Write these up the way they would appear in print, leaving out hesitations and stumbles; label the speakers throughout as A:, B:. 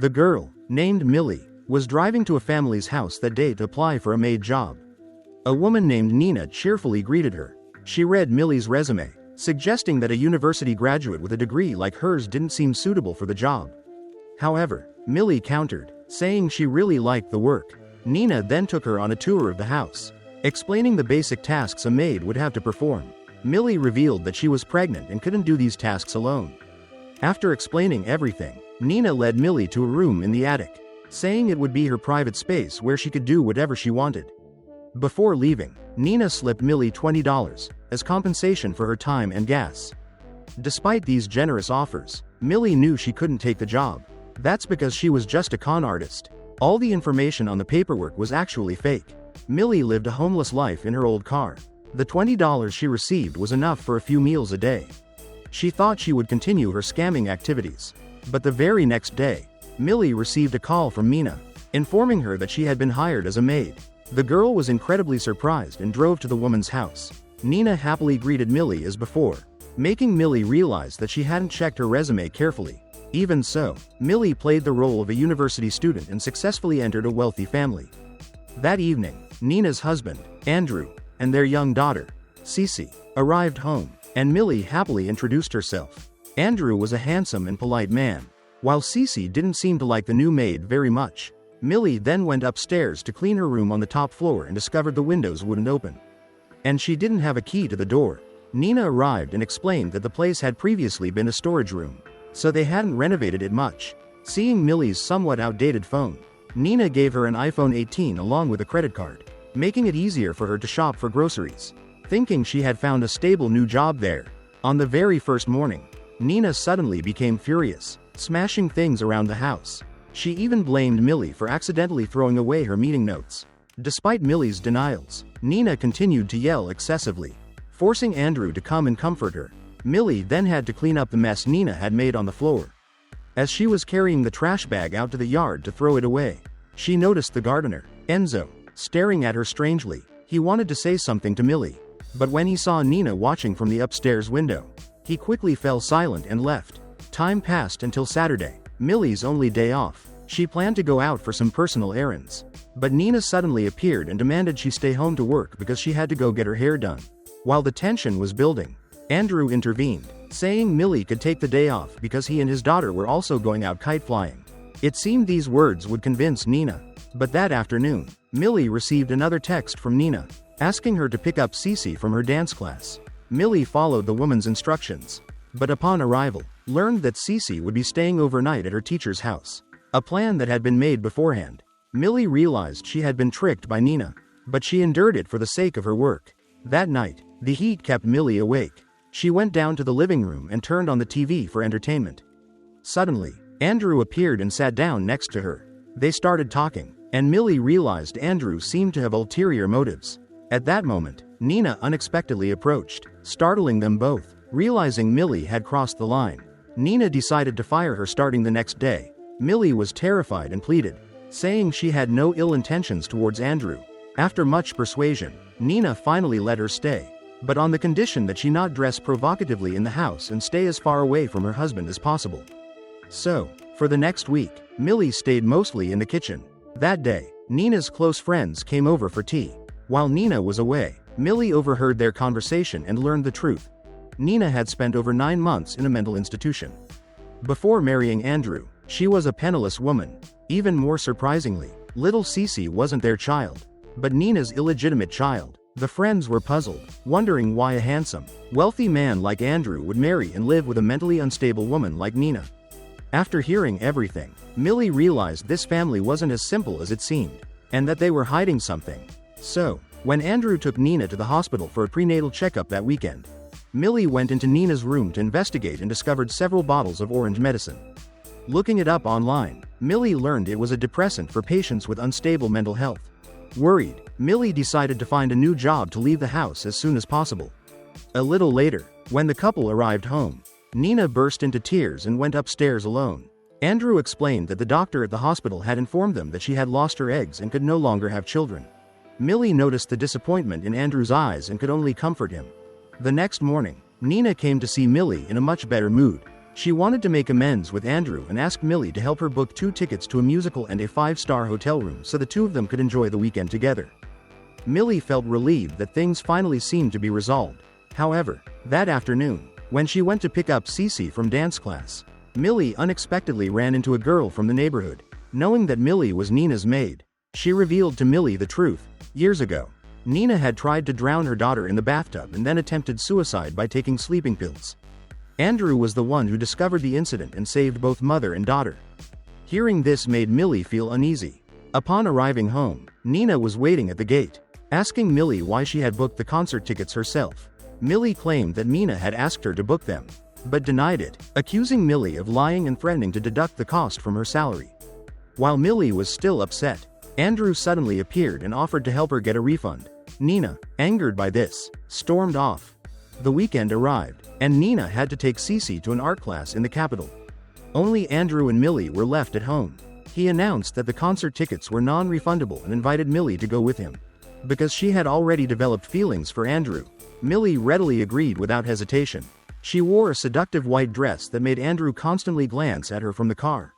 A: The girl, named Millie, was driving to a family's house that day to apply for a maid job. A woman named Nina cheerfully greeted her. She read Millie's resume, suggesting that a university graduate with a degree like hers didn't seem suitable for the job. However, Millie countered, saying she really liked the work. Nina then took her on a tour of the house, explaining the basic tasks a maid would have to perform. Millie revealed that she was pregnant and couldn't do these tasks alone. After explaining everything, Nina led Millie to a room in the attic, saying it would be her private space where she could do whatever she wanted. Before leaving, Nina slipped Millie $20 as compensation for her time and gas. Despite these generous offers, Millie knew she couldn't take the job. That's because she was just a con artist. All the information on the paperwork was actually fake. Millie lived a homeless life in her old car. The $20 she received was enough for a few meals a day. She thought she would continue her scamming activities. But the very next day, Millie received a call from Nina, informing her that she had been hired as a maid. The girl was incredibly surprised and drove to the woman's house. Nina happily greeted Millie as before, making Millie realize that she hadn't checked her resume carefully. Even so, Millie played the role of a university student and successfully entered a wealthy family. That evening, Nina's husband, Andrew, and their young daughter, Cece, arrived home, and Millie happily introduced herself. Andrew was a handsome and polite man, while Cece didn't seem to like the new maid very much. Millie then went upstairs to clean her room on the top floor and discovered the windows wouldn't open. And she didn't have a key to the door. Nina arrived and explained that the place had previously been a storage room, so they hadn't renovated it much. Seeing Millie's somewhat outdated phone, Nina gave her an iPhone 18 along with a credit card, making it easier for her to shop for groceries. Thinking she had found a stable new job there, on the very first morning, Nina suddenly became furious, smashing things around the house. She even blamed Millie for accidentally throwing away her meeting notes. Despite Millie's denials, Nina continued to yell excessively, forcing Andrew to come and comfort her. Millie then had to clean up the mess Nina had made on the floor. As she was carrying the trash bag out to the yard to throw it away, she noticed the gardener, Enzo, staring at her strangely. He wanted to say something to Millie, but when he saw Nina watching from the upstairs window, he quickly fell silent and left. Time passed until Saturday, Millie's only day off. She planned to go out for some personal errands, but Nina suddenly appeared and demanded she stay home to work because she had to go get her hair done. While the tension was building, Andrew intervened, saying Millie could take the day off because he and his daughter were also going out kite flying. It seemed these words would convince Nina, but that afternoon, Millie received another text from Nina, asking her to pick up Cece from her dance class. Millie followed the woman's instructions, but upon arrival, learned that Cece would be staying overnight at her teacher's house, a plan that had been made beforehand. Millie realized she had been tricked by Nina, but she endured it for the sake of her work. That night, the heat kept Millie awake. She went down to the living room and turned on the TV for entertainment. Suddenly, Andrew appeared and sat down next to her. They started talking, and Millie realized Andrew seemed to have ulterior motives. At that moment, Nina unexpectedly approached, startling them both. Realizing Millie had crossed the line, Nina decided to fire her starting the next day. Millie was terrified and pleaded, saying she had no ill intentions towards Andrew. After much persuasion, Nina finally let her stay, but on the condition that she not dress provocatively in the house and stay as far away from her husband as possible. So, for the next week, Millie stayed mostly in the kitchen. That day, Nina's close friends came over for tea. While Nina was away, Millie overheard their conversation and learned the truth. Nina had spent over 9 months in a mental institution. Before marrying Andrew, she was a penniless woman. Even more surprisingly, little Cece wasn't their child, but Nina's illegitimate child. The friends were puzzled, wondering why a handsome, wealthy man like Andrew would marry and live with a mentally unstable woman like Nina. After hearing everything, Millie realized this family wasn't as simple as it seemed, and that they were hiding something. So, when Andrew took Nina to the hospital for a prenatal checkup that weekend, Millie went into Nina's room to investigate and discovered several bottles of orange medicine. Looking it up online, Millie learned it was a depressant for patients with unstable mental health. Worried, Millie decided to find a new job to leave the house as soon as possible. A little later, when the couple arrived home, Nina burst into tears and went upstairs alone. Andrew explained that the doctor at the hospital had informed them that she had lost her eggs and could no longer have children. Millie noticed the disappointment in Andrew's eyes and could only comfort him. The next morning, Nina came to see Millie in a much better mood. She wanted to make amends with Andrew and asked Millie to help her book 2 tickets to a musical and a 5-star hotel room so the two of them could enjoy the weekend together. Millie felt relieved that things finally seemed to be resolved. However, that afternoon, when she went to pick up Cece from dance class, Millie unexpectedly ran into a girl from the neighborhood. Knowing that Millie was Nina's maid, she revealed to Millie the truth. Years ago, Nina had tried to drown her daughter in the bathtub and then attempted suicide by taking sleeping pills. Andrew was the one who discovered the incident and saved both mother and daughter. Hearing this made Millie feel uneasy. Upon arriving home, Nina was waiting at the gate, asking Millie why she had booked the concert tickets herself. Millie claimed that Nina had asked her to book them, but denied it, accusing Millie of lying and threatening to deduct the cost from her salary. While Millie was still upset, Andrew suddenly appeared and offered to help her get a refund. Nina, angered by this, stormed off. The weekend arrived, and Nina had to take Cece to an art class in the capital. Only Andrew and Millie were left at home. He announced that the concert tickets were non-refundable and invited Millie to go with him. Because she had already developed feelings for Andrew, Millie readily agreed without hesitation. She wore a seductive white dress that made Andrew constantly glance at her from the car.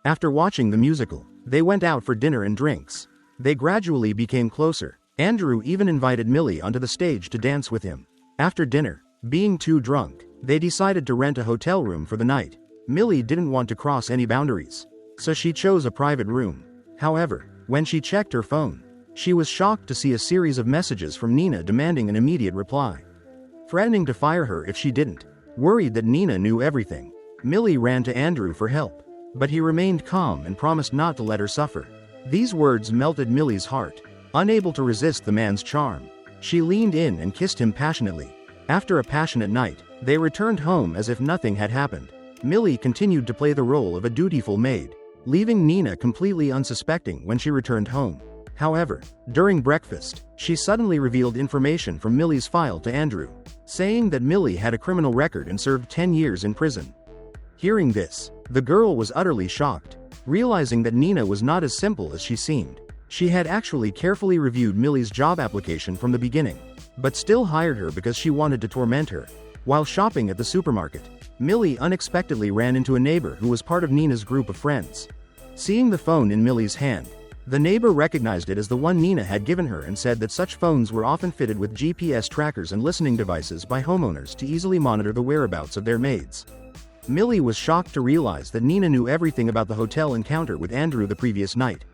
A: After watching the musical, they went out for dinner and drinks. They gradually became closer. Andrew even invited Millie onto the stage to dance with him. After dinner, being too drunk, they decided to rent a hotel room for the night. Millie didn't want to cross any boundaries, so she chose a private room. However, when she checked her phone, she was shocked to see a series of messages from Nina demanding an immediate reply, threatening to fire her if she didn't. Worried that Nina knew everything, Millie ran to Andrew for help, but he remained calm and promised not to let her suffer. These words melted Millie's heart. Unable to resist the man's charm, she leaned in and kissed him passionately. After a passionate night, they returned home as if nothing had happened. Millie continued to play the role of a dutiful maid, leaving Nina completely unsuspecting when she returned home. However, during breakfast, she suddenly revealed information from Millie's file to Andrew, saying that Millie had a criminal record and served 10 years in prison. Hearing this, the girl was utterly shocked, realizing that Nina was not as simple as she seemed. She had actually carefully reviewed Millie's job application from the beginning, but still hired her because she wanted to torment her. While shopping at the supermarket, Millie unexpectedly ran into a neighbor who was part of Nina's group of friends. Seeing the phone in Millie's hand, the neighbor recognized it as the one Nina had given her and said that such phones were often fitted with GPS trackers and listening devices by homeowners to easily monitor the whereabouts of their maids. Millie was shocked to realize that Nina knew everything about the hotel encounter with Andrew the previous night.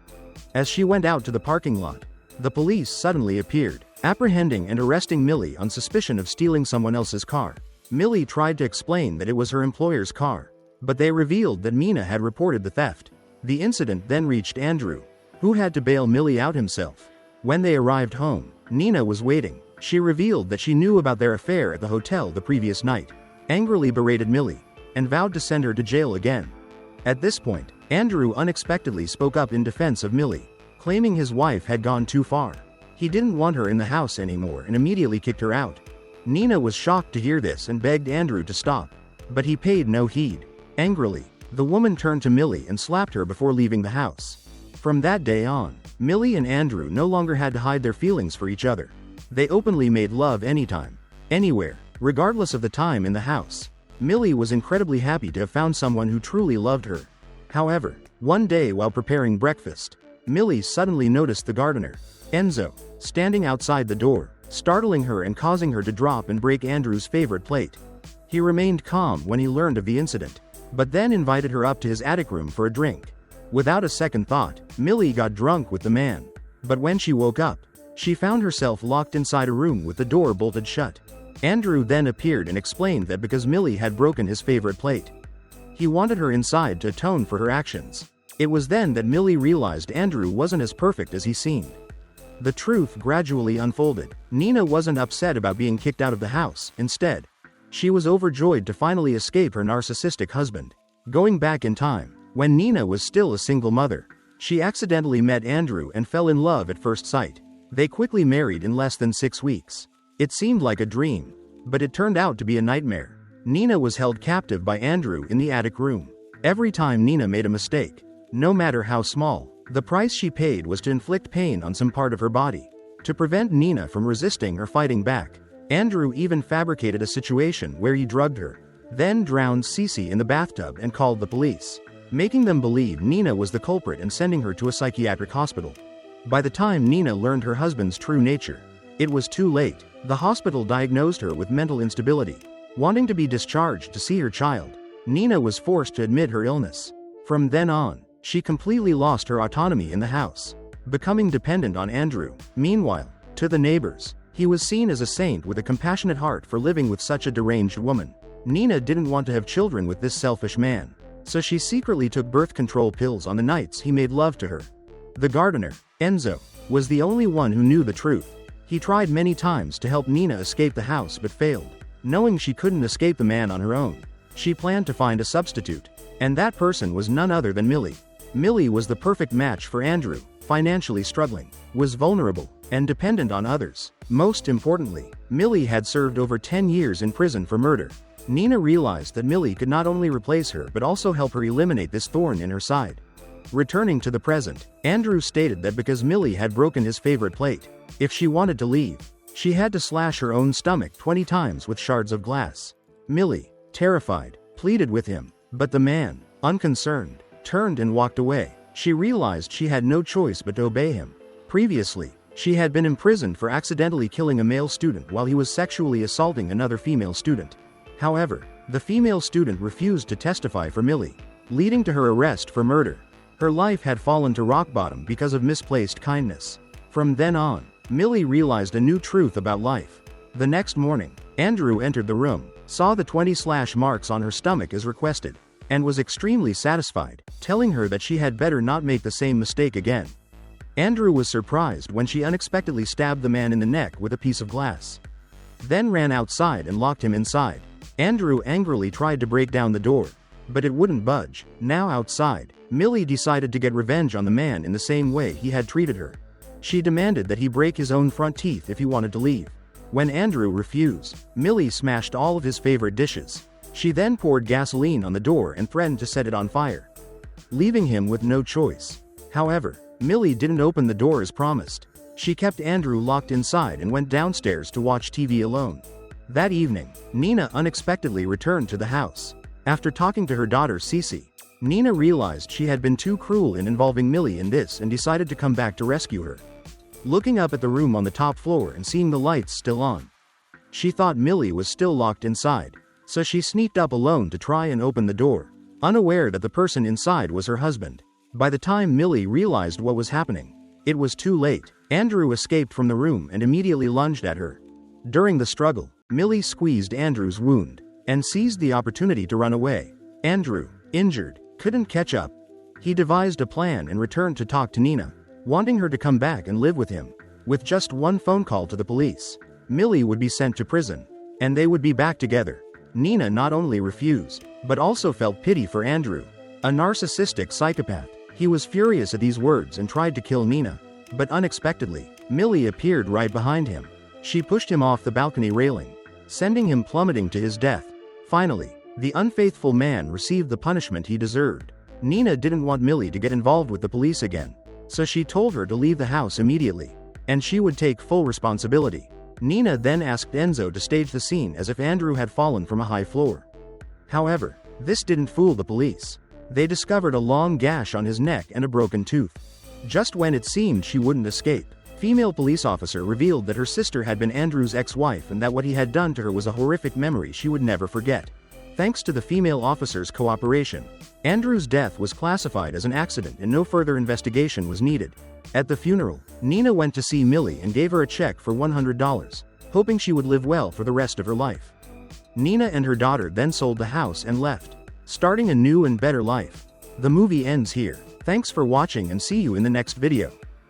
A: As she went out to the parking lot, the police suddenly appeared, apprehending and arresting Millie on suspicion of stealing someone else's car. Millie tried to explain that it was her employer's car, but they revealed that Nina had reported the theft. The incident then reached Andrew, who had to bail Millie out himself. When they arrived home, Nina was waiting. She revealed that she knew about their affair at the hotel the previous night, angrily berated Millie, and vowed to send her to jail again. At this point, Andrew unexpectedly spoke up in defense of Millie, claiming his wife had gone too far. He didn't want her in the house anymore and immediately kicked her out. Nina was shocked to hear this and begged Andrew to stop, but he paid no heed. Angrily, the woman turned to Millie and slapped her before leaving the house. From that day on, Millie and Andrew no longer had to hide their feelings for each other. They openly made love anytime, anywhere, regardless of the time in the house. Millie was incredibly happy to have found someone who truly loved her. However, one day while preparing breakfast, Millie suddenly noticed the gardener, Enzo, standing outside the door, startling her and causing her to drop and break Andrew's favorite plate. He remained calm when he learned of the incident, but then invited her up to his attic room for a drink. Without a second thought, Millie got drunk with the man. But when she woke up, she found herself locked inside a room with the door bolted shut. Andrew then appeared and explained that because Millie had broken his favorite plate, he wanted her inside to atone for her actions. It was then that Millie realized Andrew wasn't as perfect as he seemed. The truth gradually unfolded. Nina wasn't upset about being kicked out of the house. Instead, she was overjoyed to finally escape her narcissistic husband. Going back in time, when Nina was still a single mother, she accidentally met Andrew and fell in love at first sight. They quickly married in less than 6 weeks. It seemed like a dream, but it turned out to be a nightmare. Nina was held captive by Andrew in the attic room. Every time Nina made a mistake, no matter how small, the price she paid was to inflict pain on some part of her body. To prevent Nina from resisting or fighting back, Andrew even fabricated a situation where he drugged her. then drowned Cece in the bathtub and called the police, making them believe Nina was the culprit and sending her to a psychiatric hospital. By the time Nina learned her husband's true nature, it was too late. The hospital diagnosed her with mental instability. Wanting to be discharged to see her child, Nina was forced to admit her illness. From then on, she completely lost her autonomy in the house, becoming dependent on Andrew. Meanwhile, to the neighbors, he was seen as a saint with a compassionate heart for living with such a deranged woman. Nina didn't want to have children with this selfish man, so she secretly took birth control pills on the nights he made love to her. The gardener, Enzo, was the only one who knew the truth. He tried many times to help Nina escape the house but failed. Knowing she couldn't escape the man on her own, she planned to find a substitute, and that person was none other than Millie. Millie was the perfect match for Andrew, financially struggling, was vulnerable, and dependent on others. Most importantly, Millie had served over 10 years in prison for murder. Nina realized that Millie could not only replace her but also help her eliminate this thorn in her side. Returning to the present, Andrew stated that because Millie had broken his favorite plate, if she wanted to leave, she had to slash her own stomach 20 times with shards of glass. Millie, terrified, pleaded with him, but the man, unconcerned, turned and walked away. She realized she had no choice but to obey him. Previously, she had been imprisoned for accidentally killing a male student while he was sexually assaulting another female student. However, the female student refused to testify for Millie, leading to her arrest for murder. Her life had fallen to rock bottom because of misplaced kindness. From then on, Millie realized a new truth about life. The next morning, Andrew entered the room, saw the 20 slash marks on her stomach as requested, and was extremely satisfied, telling her that she had better not make the same mistake again. Andrew was surprised when she unexpectedly stabbed the man in the neck with a piece of glass, then ran outside and locked him inside. Andrew angrily tried to break down the door, but it wouldn't budge. Now outside, Millie decided to get revenge on the man in the same way he had treated her. She demanded that he break his own front teeth if he wanted to leave. When Andrew refused, Millie smashed all of his favorite dishes. She then poured gasoline on the door and threatened to set it on fire, leaving him with no choice. However, Millie didn't open the door as promised. She kept Andrew locked inside and went downstairs to watch TV alone. That evening, Nina unexpectedly returned to the house. After talking to her daughter Cece, Nina realized she had been too cruel in involving Millie in this and decided to come back to rescue her. Looking up at the room on the top floor and seeing the lights still on, she thought Millie was still locked inside, so she sneaked up alone to try and open the door, unaware that the person inside was her husband. By the time Millie realized what was happening, it was too late. Andrew escaped from the room and immediately lunged at her. During the struggle, Millie squeezed Andrew's wound and seized the opportunity to run away. Andrew, injured, couldn't catch up. He devised a plan and returned to talk to Nina, wanting her to come back and live with him. With just one phone call to the police, Millie would be sent to prison, and they would be back together. Nina not only refused, but also felt pity for Andrew, a narcissistic psychopath. He was furious at these words and tried to kill Nina, but unexpectedly, Millie appeared right behind him. She pushed him off the balcony railing, sending him plummeting to his death. Finally, the unfaithful man received the punishment he deserved. Nina didn't want Millie to get involved with the police again, so she told her to leave the house immediately, and she would take full responsibility. Nina then asked Enzo to stage the scene as if Andrew had fallen from a high floor. However, this didn't fool the police. They discovered a long gash on his neck and a broken tooth. Just when it seemed she wouldn't escape, female police officer revealed that her sister had been Andrew's ex-wife and that what he had done to her was a horrific memory she would never forget. Thanks to the female officer's cooperation, Andrew's death was classified as an accident and no further investigation was needed. At the funeral, Nina went to see Millie and gave her a check for $100, hoping she would live well for the rest of her life. Nina and her daughter then sold the house and left, starting a new and better life. The movie ends here. Thanks for watching and see you in the next video.